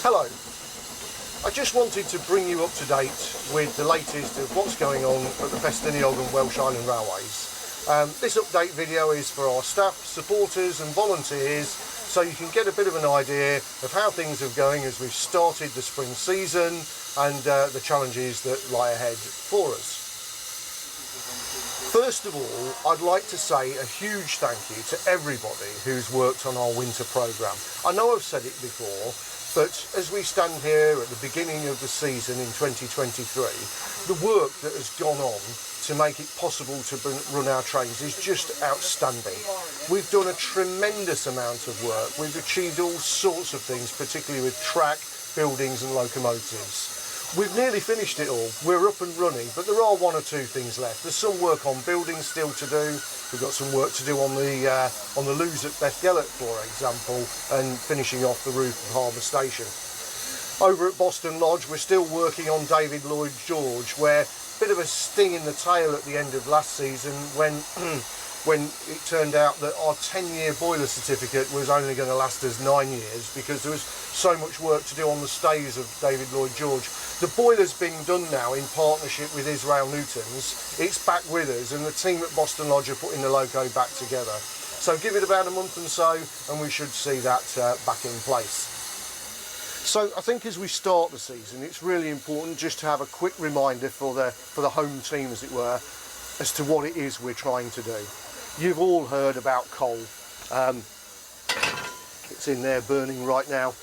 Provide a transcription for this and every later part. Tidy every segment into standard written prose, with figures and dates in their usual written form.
Hello. I just wanted to bring you up to date with the latest of what's going on at the Ffestiniog and Welsh Island Railways. This update video is for our staff, supporters and volunteers, so you can get a bit of an idea of how things are going as we've started the spring season and the challenges that lie ahead for us. First of all, I'd like to say a huge thank you to everybody who's worked on our winter programme. I know I've said it before, but as we stand here at the beginning of the season in 2023, the work that has gone on to make it possible to run our trains is just outstanding. We've done a tremendous amount of work. We've achieved all sorts of things, particularly with track, buildings and locomotives. We've nearly finished it all. We're up and running, but there are one or two things left. There's some work on buildings still to do. We've got some work to do on the loos at Bethgelert, for example, and finishing off the roof of Harbour Station. Over at Boston Lodge, we're still working on David Lloyd George, where a bit of a sting in the tail at the end of last season when it turned out that our 10-year boiler certificate was only going to last us 9 years because there was so much work to do on the stays of David Lloyd George. The boiler's being done now in partnership with Israel Newtons. It's back with us, and the team at Boston Lodge are putting the loco back together. So give it about a month and so, and we should see that back in place. So I think as we start the season, it's really important just to have a quick reminder for the home team, as it were, as to what it is we're trying to do. You've all heard about coal. It's in there burning right now.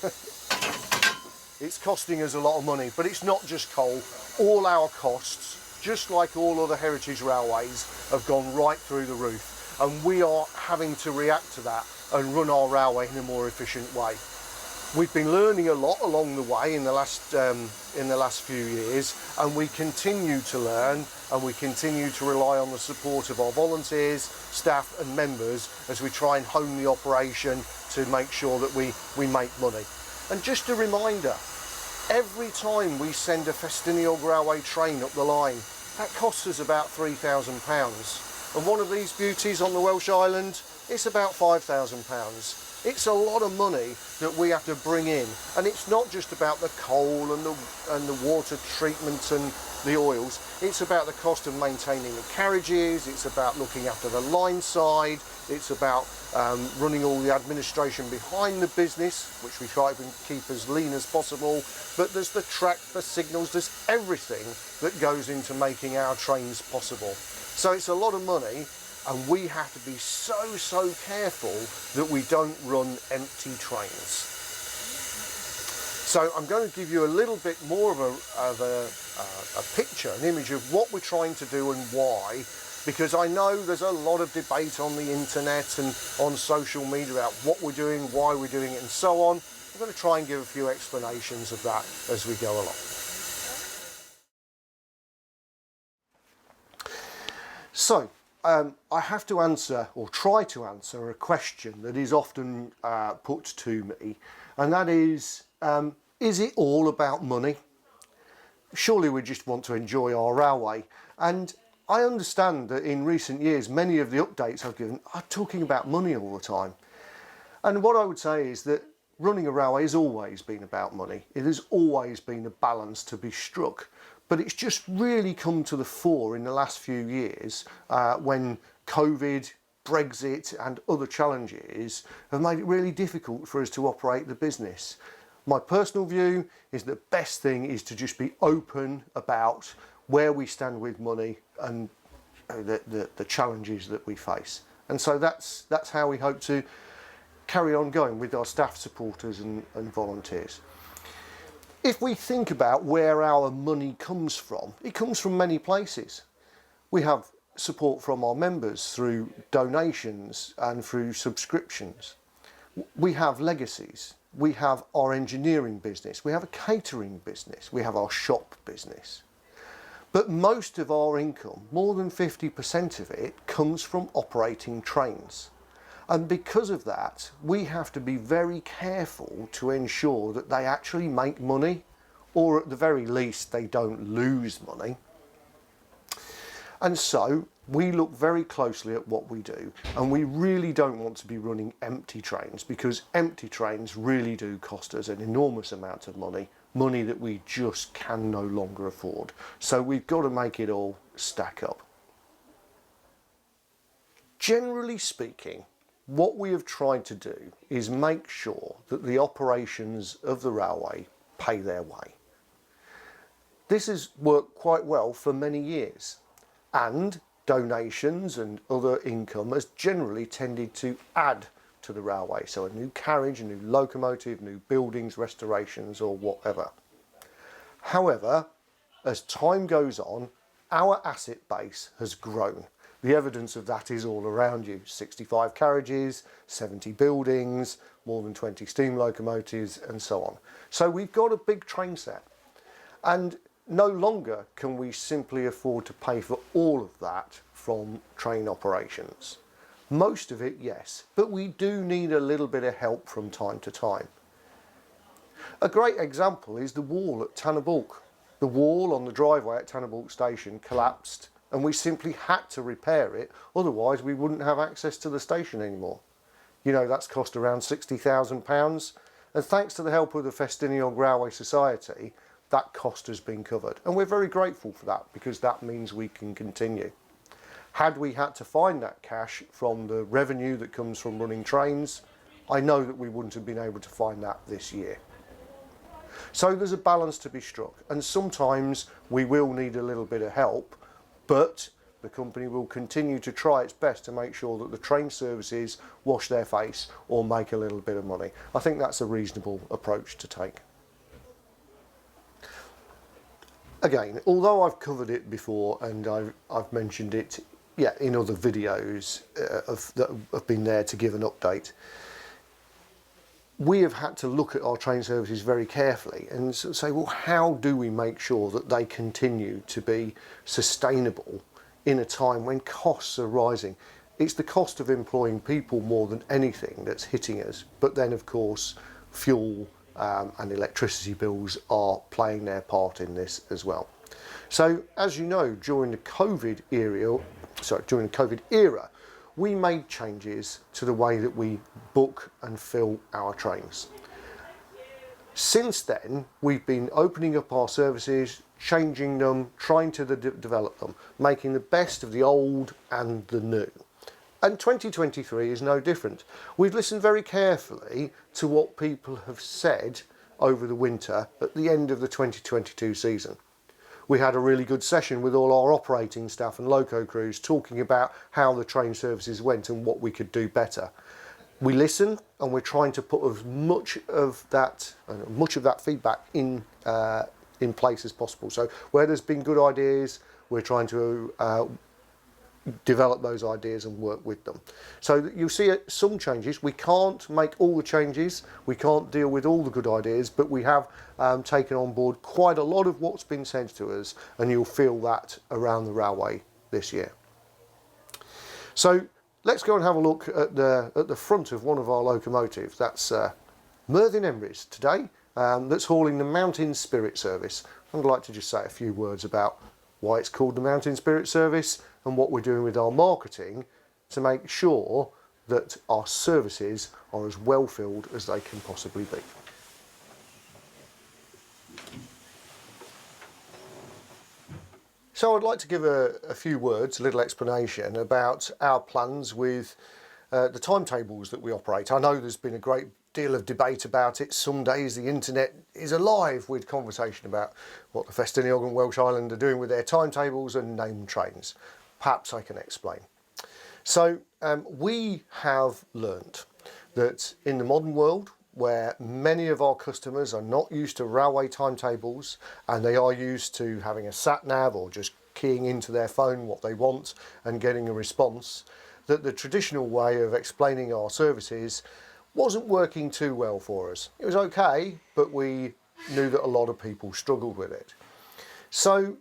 It's costing us a lot of money, but it's not just coal. All our costs, just like all other heritage railways, have gone right through the roof, and we are having to react to that and run our railway in a more efficient way. We've been learning a lot along the way in the last few years, and we continue to learn, and we continue to rely on the support of our volunteers, staff and members as we try and hone the operation to make sure that we make money. And just a reminder, every time we send a Ffestiniog railway train up the line, that costs us about £3,000. And one of these beauties on the Welsh Island, it's about £5,000. It's a lot of money that we have to bring in, and it's not just about the coal and the water treatment and the oils. It's about the cost of maintaining the carriages, it's about looking after the line side, it's about running all the administration behind the business, which we try to keep as lean as possible, but there's the track, the signals, there's everything that goes into making our trains possible. So it's a lot of money, and we have to be so careful that we don't run empty trains. So I'm going to give you a little bit more of a picture, an image of what we're trying to do and why, because I know there's a lot of debate on the internet and on social media about what we're doing, why we're doing it and so on. I'm going to try and give a few explanations of that as we go along. So, I have to answer, or try to answer, a question that is often put to me, and that is it all about money? Surely we just want to enjoy our railway. And I understand that in recent years, many of the updates I've given are talking about money all the time. And what I would say is that running a railway has always been about money. It has always been a balance to be struck. But it's just really come to the fore in the last few years when COVID, Brexit and other challenges have made it really difficult for us to operate the business. My personal view is the best thing is to just be open about where we stand with money and the challenges that we face. And so that's how we hope to carry on going with our staff, supporters and volunteers. If we think about where our money comes from, it comes from many places. We have support from our members through donations and through subscriptions. We have legacies. We have our engineering business. We have a catering business. We have our shop business. But most of our income, more than 50% of it, comes from operating trains. And because of that, we have to be very careful to ensure that they actually make money, or at the very least, they don't lose money. And so we look very closely at what we do, and we really don't want to be running empty trains, because empty trains really do cost us an enormous amount of money that we just can no longer afford. So we've got to make it all stack up. Generally speaking, what we have tried to do is make sure that the operations of the railway pay their way. This has worked quite well for many years, and donations and other income has generally tended to add to the railway. So a new carriage, a new locomotive, new buildings, restorations or whatever. However, as time goes on, our asset base has grown. The evidence of that is all around you. 65 carriages, 70 buildings, more than 20 steam locomotives and so on. So we've got a big train set, and no longer can we simply afford to pay for all of that from train operations. Most of it, yes, but we do need a little bit of help from time to time. A great example is the wall at Tannabalk. The wall on the driveway at Tannabalk Station collapsed, and we simply had to repair it, otherwise we wouldn't have access to the station anymore. You know, that's cost around £60,000, and thanks to the help of the Ffestiniog Railway Society, that cost has been covered, and we're very grateful for that, because that means we can continue. Had we had to find that cash from the revenue that comes from running trains, I know that we wouldn't have been able to find that this year. So there's a balance to be struck, and sometimes we will need a little bit of help, but the company will continue to try its best to make sure that the train services wash their face or make a little bit of money. I think that's a reasonable approach to take. Again, although I've covered it before and I've mentioned it in other videos that have been there to give an update, we have had to look at our train services very carefully and say, well, how do we make sure that they continue to be sustainable in a time when costs are rising? It's the cost of employing people more than anything that's hitting us, but then of course fuel and electricity bills are playing their part in this as well. So as you know, during the COVID era, we made changes to the way that we book and fill our trains. Since then, we've been opening up our services, changing them, trying to develop them, making the best of the old and the new. And 2023 is no different. We've listened very carefully to what people have said over the winter at the end of the 2022 season. We had a really good session with all our operating staff and loco crews talking about how the train services went and what we could do better. We listen, and we're trying to put as much of that feedback in place as possible. So where there's been good ideas, we're trying to develop those ideas and work with them. So you'll see some changes. We can't make all the changes, we can't deal with all the good ideas, but we have taken on board quite a lot of what's been said to us, and you'll feel that around the railway this year. So let's go and have a look at the front of one of our locomotives. That's Merthin Emrys today, that's hauling the Mountain Spirit Service. I'd like to just say a few words about why it's called the Mountain Spirit Service and what we're doing with our marketing to make sure that our services are as well filled as they can possibly be. So I'd like to give a few words, a little explanation about our plans with the timetables that we operate. I know there's been a great deal of debate about it. Some days the internet is alive with conversation about what the Ffestiniog and Welsh Highland are doing with their timetables and named trains. Perhaps I can explain. So we have learnt that in the modern world, where many of our customers are not used to railway timetables and they are used to having a sat nav or just keying into their phone what they want and getting a response, that the traditional way of explaining our services wasn't working too well for us. It was okay, but we knew that a lot of people struggled with it. So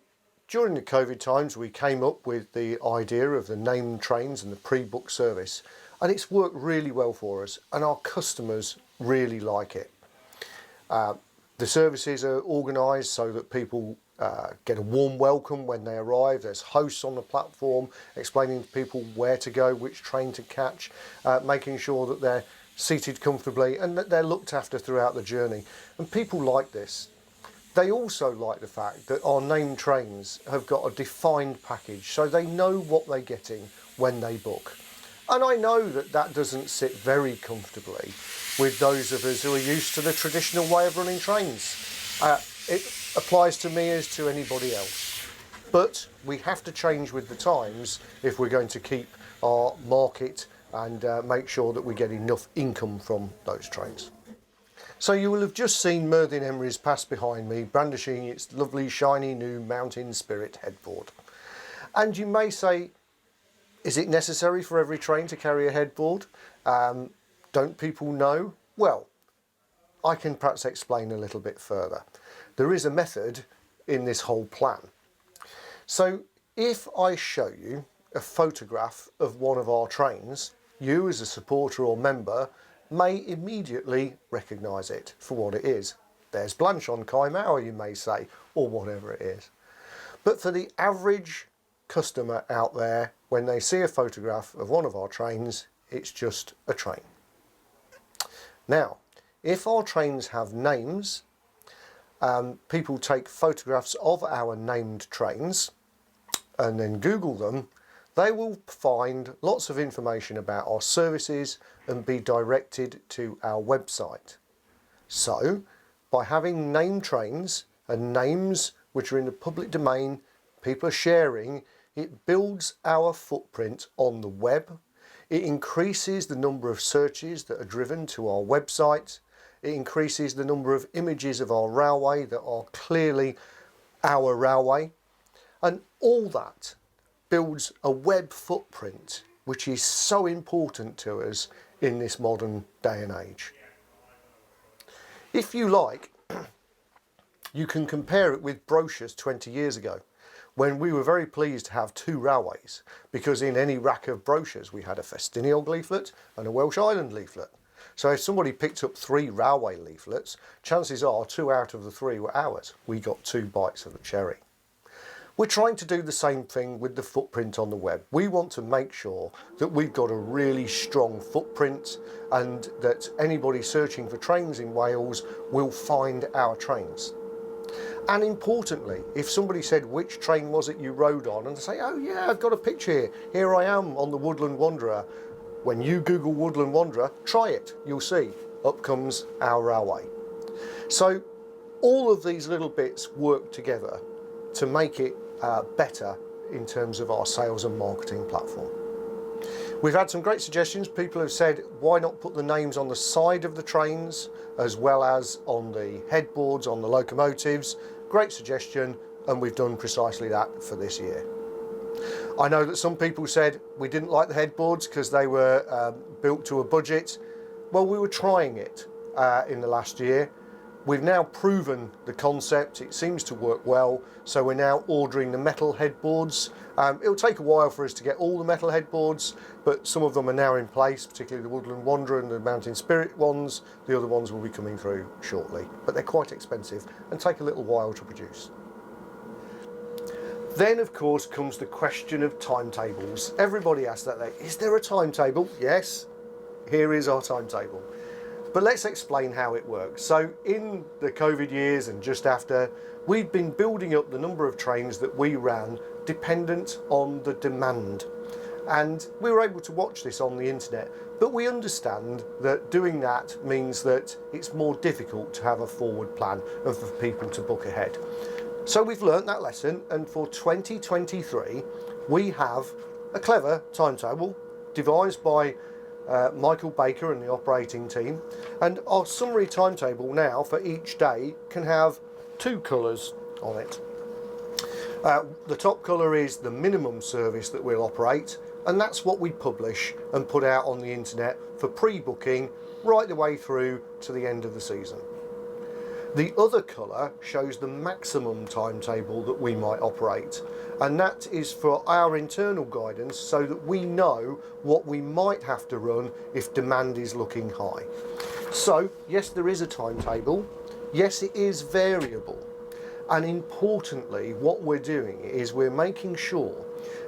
during the COVID times, we came up with the idea of the named trains and the pre-booked service, and it's worked really well for us, and our customers really like it. The services are organised so that people get a warm welcome when they arrive. There's hosts on the platform explaining to people where to go, which train to catch, making sure that they're seated comfortably and that they're looked after throughout the journey. And people like this. They also like the fact that our named trains have got a defined package, so they know what they're getting when they book. And I know that that doesn't sit very comfortably with those of us who are used to the traditional way of running trains. It applies to me as to anybody else. But we have to change with the times if we're going to keep our market and make sure that we get enough income from those trains. So you will have just seen Merthin Emrys pass behind me, brandishing its lovely shiny new Mountain Spirit headboard. And you may say, is it necessary for every train to carry a headboard? Don't people know? Well, I can perhaps explain a little bit further. There is a method in this whole plan. So if I show you a photograph of one of our trains, you as a supporter or member may immediately recognise it for what it is. There's Blanche on Caermawr, you may say, or whatever it is. But for the average customer out there, when they see a photograph of one of our trains, it's just a train. Now, if our trains have names, people take photographs of our named trains and then Google them, they will find lots of information about our services and be directed to our website. So, by having named trains and names which are in the public domain, people are sharing, it builds our footprint on the web. It increases the number of searches that are driven to our website. It increases the number of images of our railway that are clearly our railway. And all that builds a web footprint which is so important to us in this modern day and age. If you like, you can compare it with brochures 20 years ago, when we were very pleased to have two railways, because in any rack of brochures we had a Ffestiniog leaflet and a Welsh Highland leaflet. So if somebody picked up 3 railway leaflets, chances are 2 out of the 3 were ours. We got 2 bites of the cherry. We're trying to do the same thing with the footprint on the web. We want to make sure that we've got a really strong footprint and that anybody searching for trains in Wales will find our trains. And importantly, if somebody said, which train was it you rode on? And they say, oh yeah, I've got a picture here. Here I am on the Woodland Wanderer. When you Google Woodland Wanderer, try it. You'll see, up comes our railway. So all of these little bits work together to make it better in terms of our sales and marketing platform. We've had some great suggestions. People have said, why not put the names on the side of the trains as well as on the headboards, on the locomotives? Great suggestion, and we've done precisely that for this year. I know that some people said we didn't like the headboards because they were built to a budget. Well, we were trying it in the last year. We've now proven the concept, it seems to work well, so we're now ordering the metal headboards. It'll take a while for us to get all the metal headboards, but some of them are now in place, particularly the Woodland Wanderer and the Mountain Spirit ones. The other ones will be coming through shortly, but they're quite expensive and take a little while to produce. Then, of course, comes the question of timetables. Everybody asks that, is there a timetable? Yes, here is our timetable. But let's explain how it works. So in the COVID years and just after, we've been building up the number of trains that we ran dependent on the demand. And we were able to watch this on the internet, but we understand that doing that means that it's more difficult to have a forward plan and for people to book ahead. So we've learnt that lesson, and for 2023, we have a clever timetable devised by Michael Baker and the operating team, and our summary timetable now for each day can have 2 colours on it. The top colour is the minimum service that we'll operate, and that's what we publish and put out on the internet for pre-booking right the way through to the end of the season. The other colour shows the maximum timetable that we might operate, and that is for our internal guidance so that we know what we might have to run if demand is looking high. So yes, there is a timetable, yes it is variable, And importantly, what we're doing is we're making sure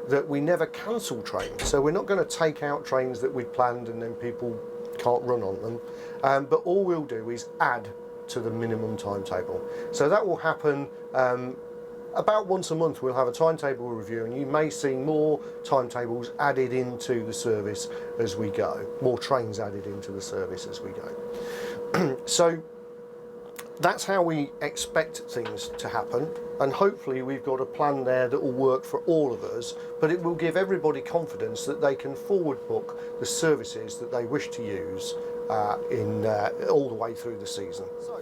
that we never cancel trains. So we're not going to take out trains that we'd planned and then people can't run on them. But all we'll do is add to the minimum timetable. So that will happen about once a month. We'll have a timetable review, and you may see more timetables added into the service as we go, more trains added into the service as we go. So that's how we expect things to happen, and hopefully we've got a plan there that will work for all of us, but it will give everybody confidence that they can forward book the services that they wish to use all the way through the season. So,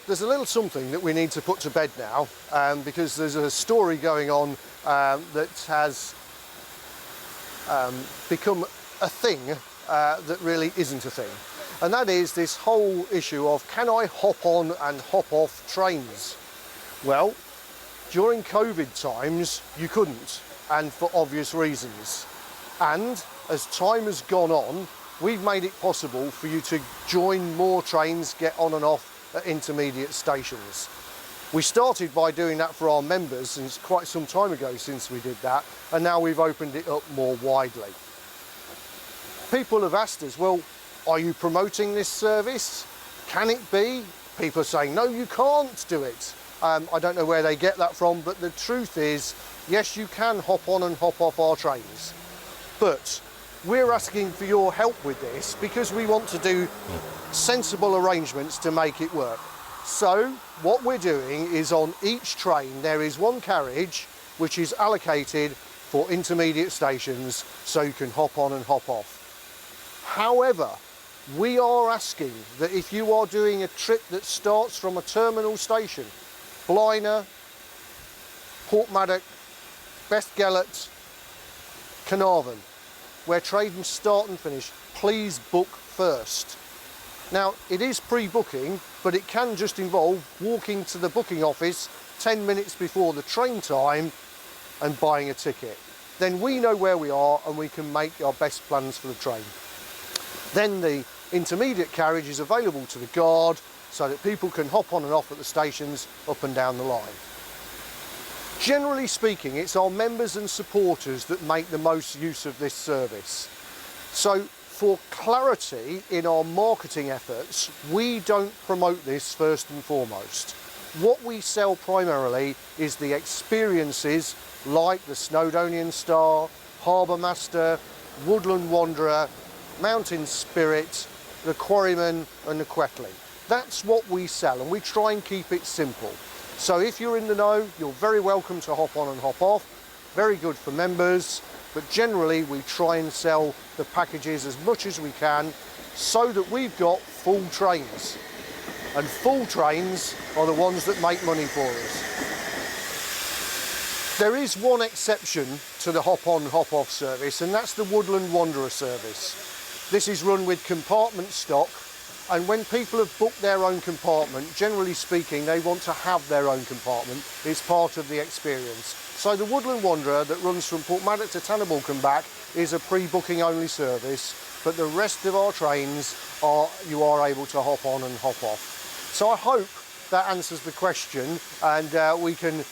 there's a little something that we need to put to bed now, because there's a story going on that has become a thing that really isn't a thing. And that is this whole issue of, can I hop on and hop off trains? Well, during COVID times, you couldn't, and for obvious reasons. And as time has gone on, we've made it possible for you to join more trains, get on and off at intermediate stations. We started by doing that for our members, and it's quite some time ago since we did that, and now we've opened it up more widely. People have asked us, well, are you promoting this service? Can it be? People are saying, no, you can't do it. I don't know where they get that from, but the truth is, yes, you can hop on and hop off our trains. But we're asking for your help with this because we want to do sensible arrangements to make it work. So what we're doing is, on each train there is one carriage which is allocated for intermediate stations, so you can hop on and hop off. However, we are asking that if you are doing a trip that starts from a terminal station, Blaenau, Porthmadog, Bestgelert, Carnarvon, where trains start and finish, please book first. Now, it is pre-booking, but it can just involve walking to the booking office 10 minutes before the train time and buying a ticket. Then we know where we are and we can make our best plans for the train. Then the intermediate carriage is available to the guard so that people can hop on and off at the stations up and down the line. Generally speaking, it's our members and supporters that make the most use of this service. So for clarity in our marketing efforts, we don't promote this first and foremost. What we sell primarily is the experiences like the Snowdonian Star, Harbour Master, Woodland Wanderer, Mountain Spirit, the Quarryman and the Quetling. That's what we sell, and we try and keep it simple. So if you're in the know, you're very welcome to hop on and hop off. Very good for members, but generally we try and sell the packages as much as we can so that we've got full trains. And full trains are the ones that make money for us. There is one exception to the hop on, hop off service, and that's the Woodland Wanderer service. This is run with compartment stock, and when people have booked their own compartment, generally speaking, they want to have their own compartment. It's part of the experience. So the Woodland Wanderer that runs from Porthmadog to Tannabolk and back is a pre-booking only service, but the rest of our trains you are able to hop on and hop off. So I hope that answers the question, and we can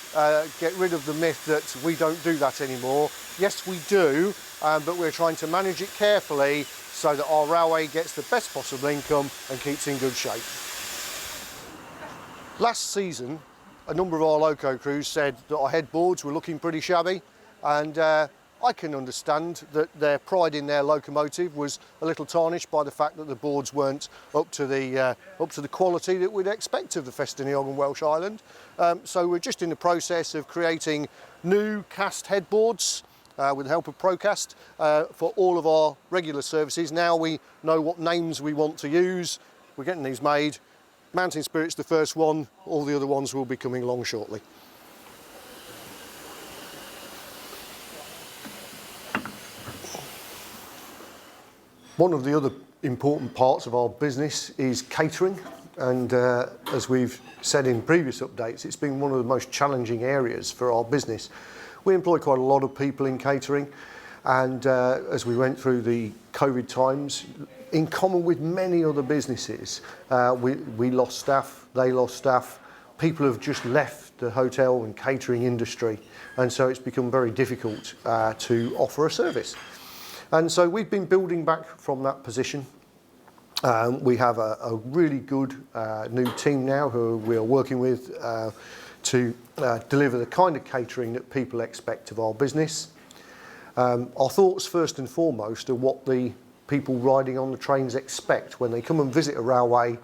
get rid of the myth that we don't do that anymore. Yes, we do, but we're trying to manage it carefully so that our railway gets the best possible income and keeps in good shape. Last season, a number of our loco crews said that our headboards were looking pretty shabby, and I can understand that their pride in their locomotive was a little tarnished by the fact that the boards weren't up to the quality that we'd expect of the Ffestiniog and Welsh Highland. So we're just in the process of creating new cast headboards with the help of Procast for all of our regular services. Now we know what names we want to use. We're getting these made. Mountain Spirit's the first one. All the other ones will be coming along shortly. One of the other important parts of our business is catering, and as we've said in previous updates, it's been one of the most challenging areas for our business. We employ quite a lot of people in catering, and as we went through the COVID times, in common with many other businesses, we lost staff, they lost staff. people have just left the hotel and catering industry, and so it's become very difficult to offer a service. And so we've been building back from that position. We have a really good new team now who we are working with to deliver the kind of catering that people expect of our business. Our thoughts first and foremost are what the people riding on the trains expect. When they come and visit a railway,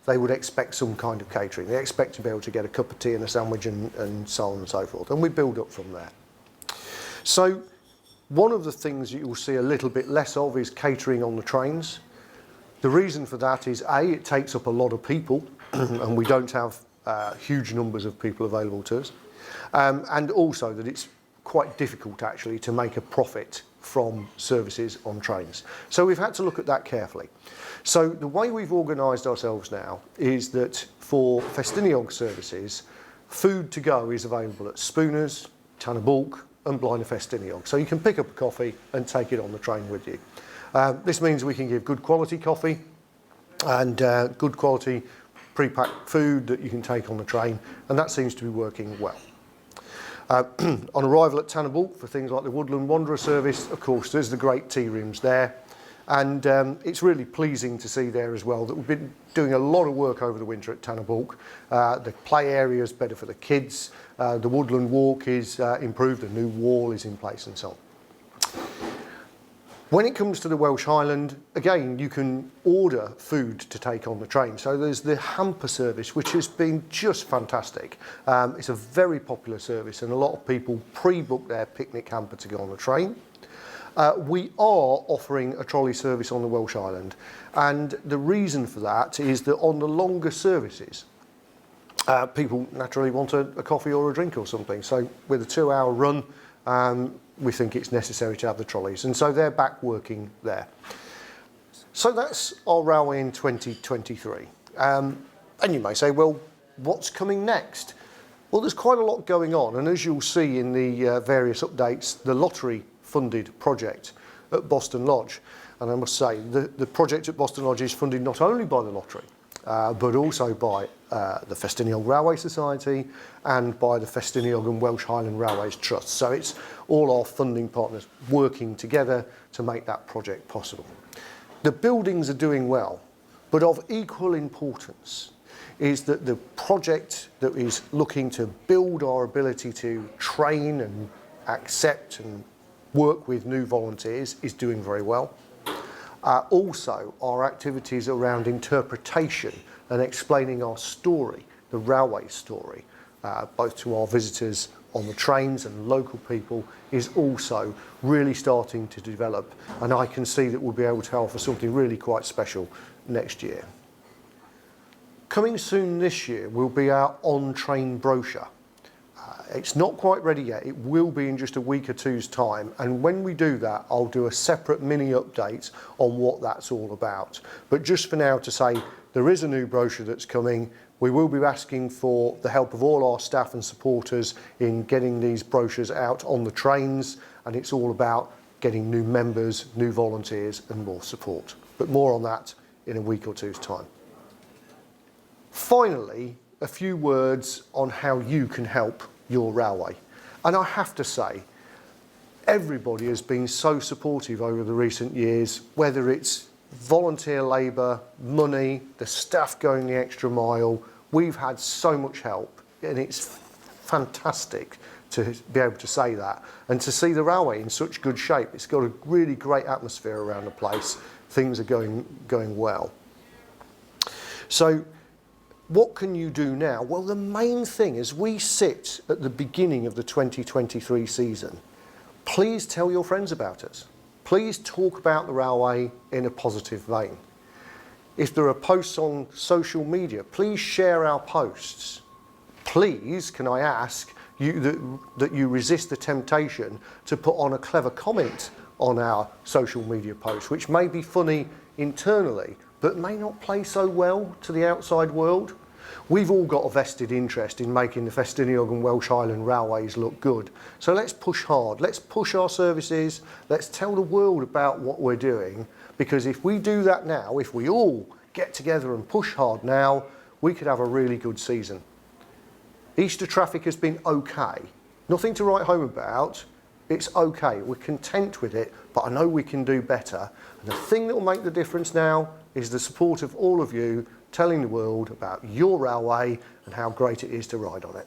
they would expect some kind of catering. They expect to be able to get a cup of tea and a sandwich and so on and so forth. And we build up from there. So one of the things you'll see a little bit less of is catering on the trains. The reason for that is A, it takes up a lot of people and we don't have huge numbers of people available to us. And also that it's quite difficult actually to make a profit from services on trains. So we've had to look at that carefully. So the way we've organised ourselves now is that for Ffestiniog services, food to go is available at Spooners, Tan y Bwlch and Blaen y Ffestiniog. So you can pick up a coffee and take it on the train with you. This means we can give good quality coffee and good quality pre-packed food that you can take on the train, and that seems to be working well. On arrival at Tan y Bwlch for things like the Woodland Wanderer service, of course, there's the great tea rooms there. And it's really pleasing to see there as well that we've been doing a lot of work over the winter at Tan y Bwlch. The play area is better for the kids. The woodland walk is improved. A new wall is in place and so on. When it comes to the Welsh Highland, again, you can order food to take on the train. So there's the hamper service, which has been just fantastic. It's a very popular service and a lot of people pre-book their picnic hamper to go on the train. We are offering a trolley service on the Welsh Highland, and the reason for that is that on the longer services, people naturally want a coffee or a drink or something. So with a 2-hour run, we think it's necessary to have the trolleys, and so they're back working there. So that's our railway in 2023. And you may say, well, what's coming next? Well, there's quite a lot going on, and as you'll see in the various updates, the lottery funded project at Boston Lodge. And I must say, the project at Boston Lodge is funded not only by the lottery, but also by the Ffestiniog Railway Society and by the Ffestiniog and Welsh Highland Railways Trust. So it's all our funding partners working together to make that project possible. The buildings are doing well, but of equal importance is that the project that is looking to build our ability to train and accept and work with new volunteers is doing very well. Also, our activities around interpretation and explaining our story, the railway story, both to our visitors on the trains and local people, is also really starting to develop, and I can see that we'll be able to offer something really quite special next year. Coming soon this year will be our on-train brochure. It's not quite ready yet. It will be in just a week or two's time, and when we do that, I'll do a separate mini update on what that's all about. But just for now to say, there is a new brochure that's coming. We will be asking for the help of all our staff and supporters in getting these brochures out on the trains, and it's all about getting new members, new volunteers and more support. But more on that in a week or two's time. Finally, a few words on how you can help your railway. And I have to say, everybody has been so supportive over the recent years, whether it's volunteer labour, money, the staff going the extra mile. We've had so much help, and it's fantastic to be able to say that and to see the railway in such good shape. It's got a really great atmosphere around the place. Things are going well. So what can you do now? Well, the main thing is we sit at the beginning of the 2023 season. Please tell your friends about us. Please talk about the railway in a positive vein. If there are posts on social media, please share our posts. Please, can I ask you that you resist the temptation to put on a clever comment on our social media posts, which may be funny internally, but may not play so well to the outside world. We've all got a vested interest in making the Ffestiniog and Welsh Highland Railways look good. So let's push hard, let's push our services, let's tell the world about what we're doing, because if we do that now, if we all get together and push hard now, we could have a really good season. Easter traffic has been okay. Nothing to write home about. It's okay. We're content with it, but I know we can do better. And the thing that will make the difference now is the support of all of you telling the world about your railway and how great it is to ride on it.